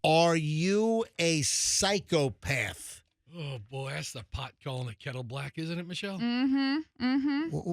Are you a psychopath? Oh, boy, that's the pot calling the kettle black, isn't it, Michelle? Mm-hmm. Mm-hmm.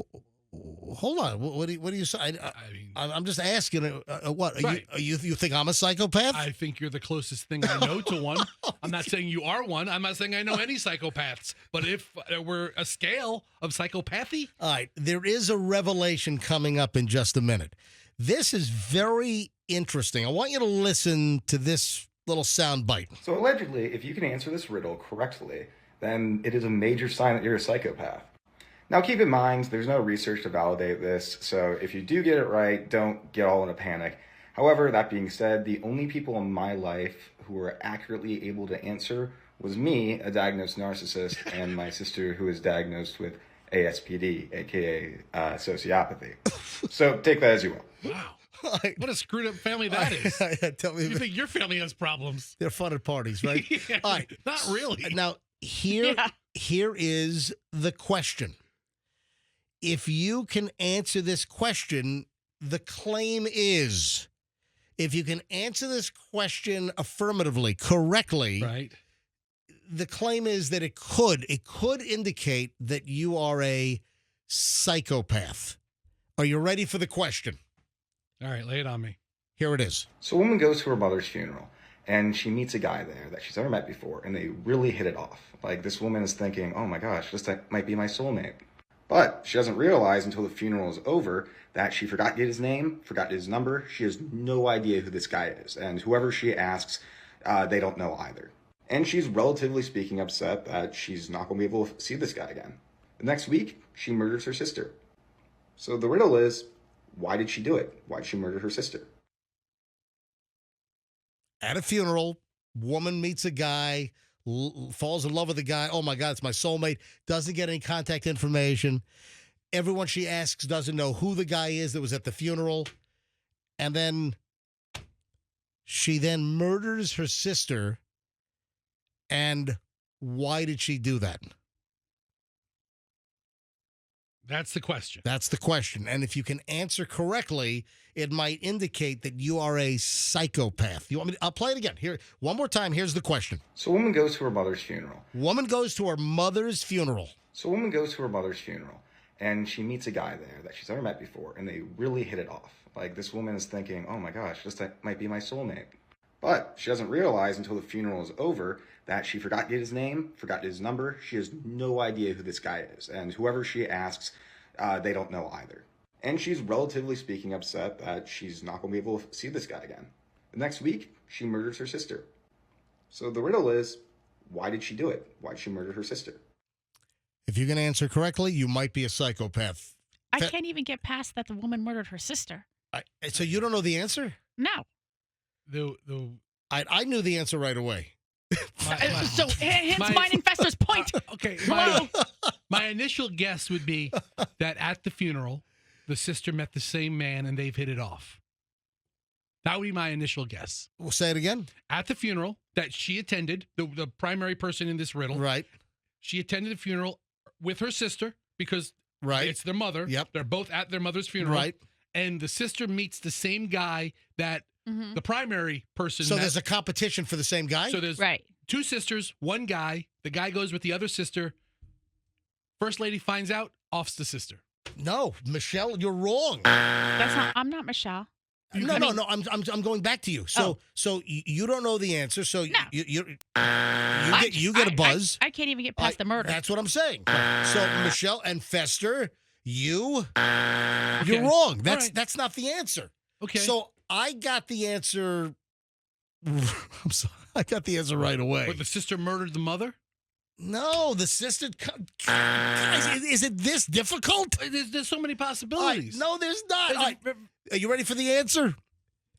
Hold on. What do you say? I mean, I'm just asking. What Right. you think I'm a psychopath? I think you're the closest thing I know to one. I'm not saying you are one. I'm not saying I know any psychopaths. But if there were a scale of psychopathy, All right. There is a revelation coming up in just a minute. This is very interesting. I want you to listen to this little sound bite. So allegedly, if you can answer this riddle correctly, then it is a major sign that you're a psychopath. Now keep in mind, there's no research to validate this, so if you do get it right, don't get all in a panic. However, that being said, the only people in my life who were accurately able to answer was me, a diagnosed narcissist, and my sister who is diagnosed with ASPD, aka sociopathy. So take that as you will. wow. What a screwed up family that is. Tell me, You think your family has problems? they're fun at parties, right? Yeah, All right. not really. Now, here is the question. If you can answer this question, the claim is, if you can answer this question affirmatively, correctly, Right. the claim is that it could indicate that you are a psychopath. Are you ready for the question? All right, lay it on me. Here it is. So a woman goes to her mother's funeral, and she meets a guy there that she's never met before, and they really hit it off. Like, this woman is thinking, oh my gosh, this might be my soulmate. But she doesn't realize until the funeral is over that she forgot to get his name, forgot his number. She has no idea who this guy is. And whoever she asks, they don't know either. And she's relatively speaking upset that she's not going to be able to see this guy again. The next week, she murders her sister. So the riddle is, why did she do it? Why did she murder her sister? At a funeral, woman meets a guy, falls in love with the guy. Oh my God, it's my soulmate. Doesn't get any contact information. Everyone she asks doesn't know who the guy is that was at the funeral. And then she then murders her sister. And why did she do that? That's the question. That's the question. And if you can answer correctly, it might indicate that you are a psychopath. You want me I'll play it again. Here, one more time. Here's the question. So a woman goes to her mother's funeral. Woman goes to her mother's funeral. So a woman goes to her mother's funeral, and she meets a guy there that she's never met before, and they really hit it off. Like, this woman is thinking, oh my gosh, this might be my soulmate. But she doesn't realize until the funeral is over that she forgot to get his name, forgot his number. She has no idea who this guy is. And whoever she asks, they don't know either. And she's relatively speaking upset that she's not going to be able to see this guy again. The next week, she murders her sister. So the riddle is, why did she do it? Why did she murder her sister? If you can answer correctly, you might be a psychopath. I can't even get past that the woman murdered her sister. So you don't know the answer? No. I knew the answer right away. So hence mine and Fester's point. Okay. Hello. My initial guess would be that at the funeral, the sister met the same man and they've hit it off. That would be my initial guess. We'll say it again. At the funeral that she attended, the primary person in this riddle, Right. she attended the funeral with her sister because Right. it's their mother. Yep. They're both at their mother's funeral. Right. And the sister meets the same guy that Mhm. the primary person So met. there's a competition for the same guy? So there's Right. two sisters, one guy. The guy goes with the other sister. First lady finds out, offs the sister. No, Michelle, you're wrong. That's not. I'm not Michelle. No. I'm going back to you. So you don't know the answer. So No. you get a buzz. I can't even get past the murder. That's what I'm saying. So Michelle and Fester, you're Okay. wrong. All right. That's not the answer. Okay. So I got the answer. I'm sorry. I got the answer right away. But the sister murdered the mother? No, the sister. Guys, is it this difficult? There's so many All right, possibilities. no, there's not. All right, are you ready for the answer?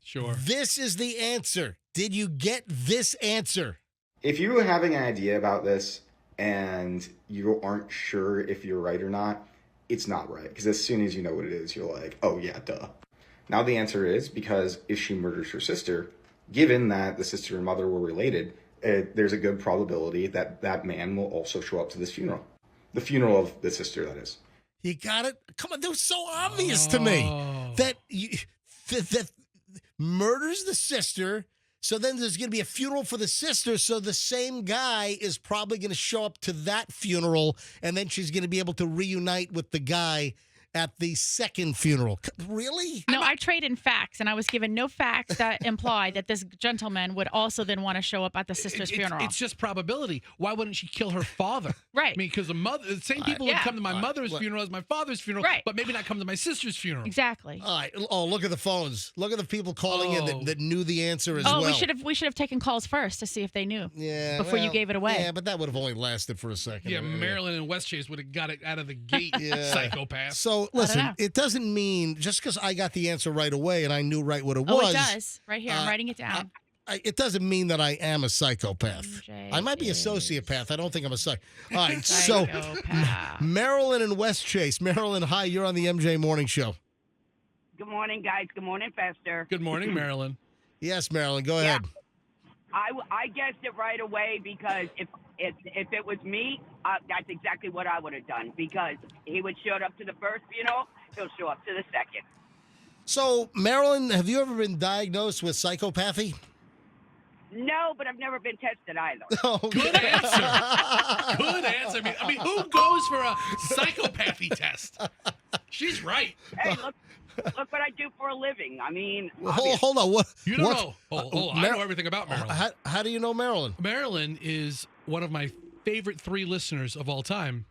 Sure. This is the answer. Did you get this answer? If you're having an idea about this and you aren't sure if you're right or not, it's not right. Because as soon as you know what it is, you're like, oh yeah, duh. Now the answer is because if she murders her sister, given that the sister and mother were related, there's a good probability that that man will also show up to this funeral. The funeral of the sister, that is. You got it? Come on, that was so obvious to me. Oh. That murders the sister, So then there's going to be a funeral for the sister. So the same guy is probably going to show up to that funeral, and then she's going to be able to reunite with the guy at the second funeral. Really? No, I trade in facts, and I was given no facts that imply that this gentleman would also then want to show up at the sister's funeral. It's just probability. Why wouldn't she kill her father? Right. I mean, because the same people would come to my mother's funeral as my father's funeral, Right. but maybe not come to my sister's funeral. Exactly. All right. Oh, look at the phones. Look at the people calling in that knew the answer as well. we should have taken calls first to see if they knew. Yeah. Before you gave it away. Yeah, but that would have only lasted for a second. Yeah, Maryland and Westchase would have got it out of the gate, psychopath. So, listen, it doesn't mean just because I got the answer right away and I knew right what it was. Oh, it does. Right here. I'm writing it down. It doesn't mean that I am a psychopath. I might be a sociopath. I don't think I'm a psych. All right, so Marilyn and Westchase. Marilyn, hi, you're on the MJ Morning Show. Good morning, guys. Good morning, Fester. Good morning, Marilyn. Yes, Marilyn, go ahead. I guessed it right away because if it was me, that's exactly what I would have done, because he would show up to the first funeral, he'll show up to the second. So, Marilyn, have you ever been diagnosed with psychopathy? No, but I've never been tested either. Good answer. Good answer. I mean, who goes for a psychopathy test? She's right. Hey, look what I do for a living. I mean, hold on. What you don't know? I know everything about Marilyn. How do you know Marilyn? Marilyn is one of my favorite 3 listeners of all time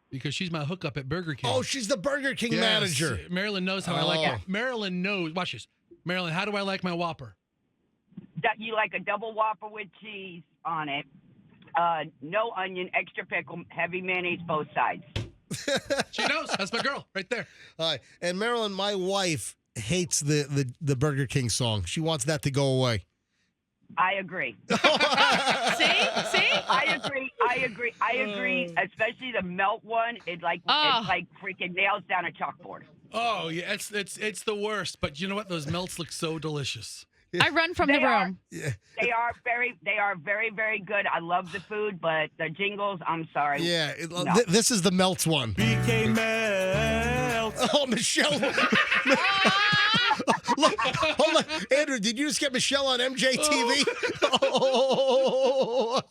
because she's my hookup at Burger King. Oh, she's the Burger King manager. Marilyn knows how I like it. Marilyn knows. Watch this. Marilyn, how do I like my Whopper? You like a double Whopper with cheese on it, no onion, extra pickle, heavy mayonnaise both sides. She knows. That's my girl right there. All right. And Marilyn, my wife hates the Burger King song. She wants that to go away. I agree. See? I agree. Especially the melt one. It's like freaking nails down a chalkboard. Oh yeah, it's the worst. But you know what? Those melts look so delicious. I run from the room. They are very, very good. I love the food, but the jingles, I'm sorry. Yeah, this is the Melts one. BK Melts. Oh, Michelle. Look, hold on. Andrew, did you just get Michelle on MJTV? Oh.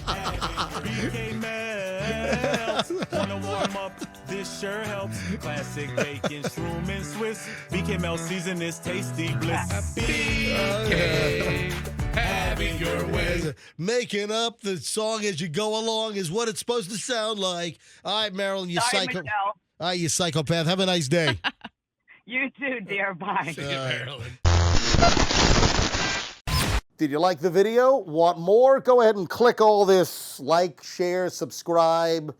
BK Melts. Wanna warm up? This sure helps. Classic bacon, shroom, and Swiss. BK Melt season is tasty bliss. BK, having your way. Making up the song as you go along is what it's supposed to sound like. All right, Marilyn, you Michelle. All right, you psychopath. Have a nice day. You too, dear. Bye. Marilyn. Did you like the video? Want more? Go ahead and click all this like, share, subscribe.